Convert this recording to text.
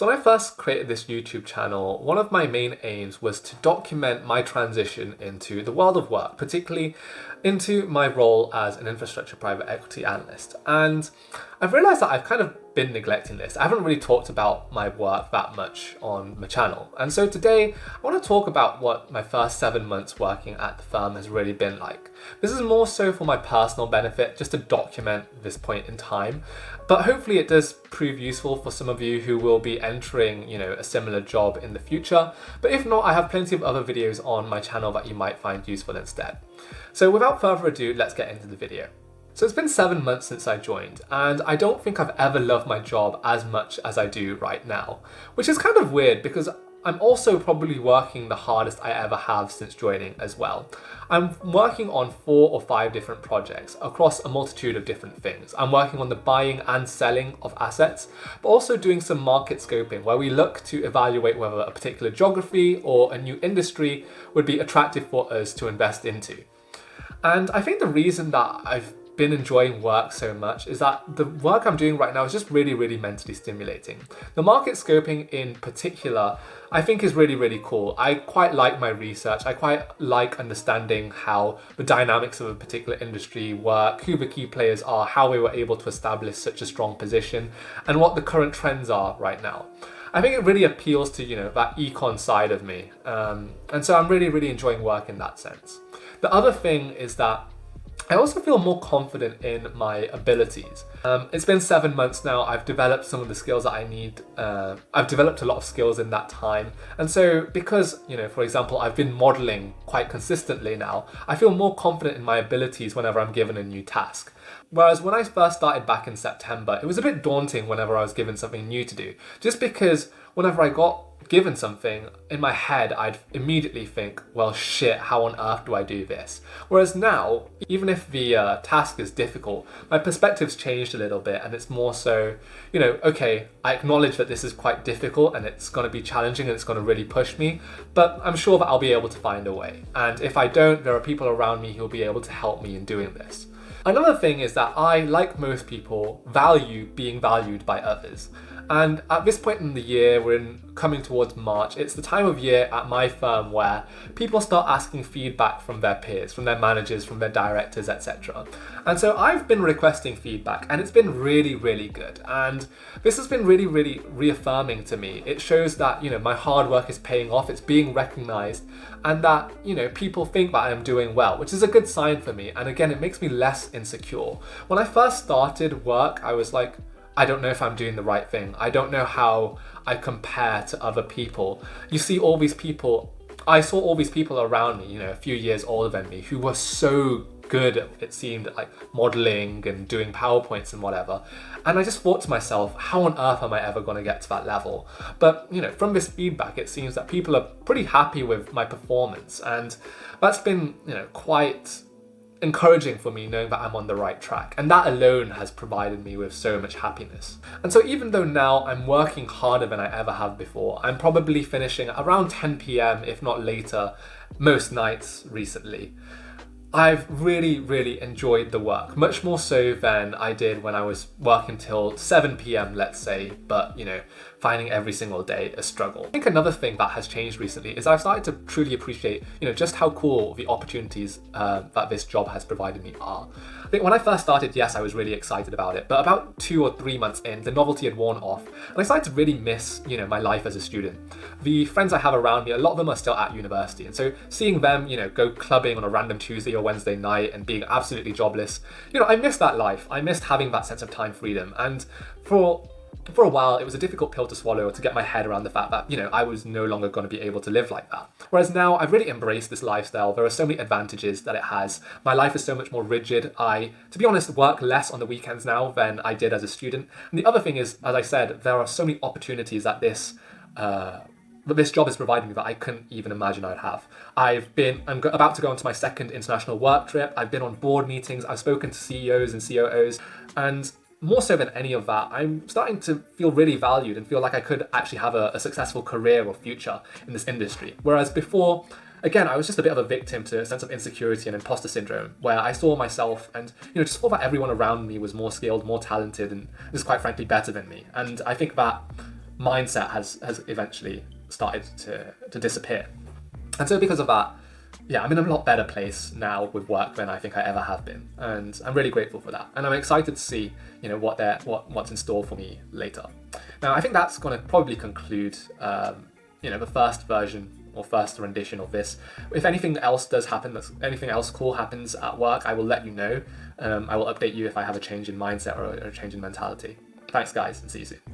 So when I first created this YouTube channel, one of my main aims was to document my transition into the world of work, particularly into my role as an infrastructure private equity analyst. And I've realized that I've kind of been neglecting this. I haven't really talked about my work that much on my channel. And so today I want to talk about what my first 7 months working at the firm has really been like. This is more so for my personal benefit, just to document this point in time. But hopefully it does prove useful for some of you who will be entering, a similar job in the future. But if not, I have plenty of other videos on my channel that you might find useful instead. So without further ado, let's get into the video. So it's been 7 months since I joined, and I don't think I've ever loved my job as much as I do right now, which is kind of weird because I'm also probably working the hardest I ever have since joining as well. I'm working on 4 or 5 different projects across a multitude of different things. I'm working on the buying and selling of assets, but also doing some market scoping where we look to evaluate whether a particular geography or a new industry would be attractive for us to invest into. And I think the reason that I've been enjoying work so much is that the work I'm doing right now is just really, really mentally stimulating. The market scoping in particular, I think is really, really cool. I quite like my research. I quite like understanding how the dynamics of a particular industry work, who the key players are, how we were able to establish such a strong position, and what the current trends are right now. I think it really appeals to, that econ side of me. And so I'm really, really enjoying work in that sense. The other thing is that I also feel more confident in my abilities. It's been 7 months now. I've developed some of the skills that I need. I've developed a lot of skills in that time. And so because, for example, I've been modeling quite consistently now, I feel more confident in my abilities whenever I'm given a new task. Whereas when I first started back in September, it was a bit daunting whenever I was given something new to do, just because whenever I got given something, in my head, I'd immediately think, well, shit, how on earth do I do this? Whereas now, even if the task is difficult, my perspective's changed a little bit, and it's more so, okay, I acknowledge that this is quite difficult and it's going to be challenging and it's going to really push me, but I'm sure that I'll be able to find a way. And if I don't, there are people around me who'll be able to help me in doing this. Another thing is that I, like most people, value being valued by others. And at this point in the year, we're coming towards March, it's the time of year at my firm where people start asking feedback from their peers, from their managers, from their directors, etc. And so I've been requesting feedback, and it's been really, really good. And this has been really, really reaffirming to me. It shows that, my hard work is paying off, it's being recognized, and that, people think that I am doing well, which is a good sign for me. And again, it makes me less insecure. When I first started work, I was like, I don't know if I'm doing the right thing. I don't know how I compare to other people. You see all these people, I saw all these people around me, a few years older than me, who were so good at, it seemed, like modeling and doing PowerPoints and whatever. And I just thought to myself, how on earth am I ever going to get to that level? But, from this feedback, it seems that people are pretty happy with my performance. And that's been, quite encouraging for me, knowing that I'm on the right track. And that alone has provided me with so much happiness. And so even though now I'm working harder than I ever have before, I'm probably finishing around 10 p.m, if not later, most nights recently, I've really, really enjoyed the work, much more so than I did when I was working till 7 p.m, let's say, but, finding every single day a struggle. I think another thing that has changed recently is I've started to truly appreciate, just how cool the opportunities that this job has provided me are. I think when I first started, yes, I was really excited about it, but about 2 or 3 months in, the novelty had worn off, and I started to really miss, my life as a student. The friends I have around me, a lot of them are still at university, and so seeing them, go clubbing on a random Tuesday or Wednesday night and being absolutely jobless, I missed that life. I missed having that sense of time freedom, and for a while, it was a difficult pill to swallow to get my head around the fact that, I was no longer going to be able to live like that. Whereas now, I've really embraced this lifestyle. There are so many advantages that it has. My life is so much more rigid. I, to be honest, work less on the weekends now than I did as a student. And the other thing is, as I said, there are so many opportunities that this job has provided me that I couldn't even imagine I'd have. I'm about to go on to my second international work trip. I've been on board meetings. I've spoken to CEOs and COOs, and more so than any of that, I'm starting to feel really valued and feel like I could actually have a successful career or future in this industry. Whereas before, again, I was just a bit of a victim to a sense of insecurity and imposter syndrome, where I saw myself and, just thought that everyone around me was more skilled, more talented, and just quite frankly better than me. And I think that mindset has eventually started to disappear. And so because of that, yeah, I'm in a lot better place now with work than I think I ever have been, and I'm really grateful for that. And I'm excited to see, what's in store for me later. Now, I think that's going to probably conclude, the first version or first rendition of this. If anything else does happen, anything else cool happens at work, I will let you know. I will update you if I have a change in mindset or a change in mentality. Thanks, guys, and see you soon.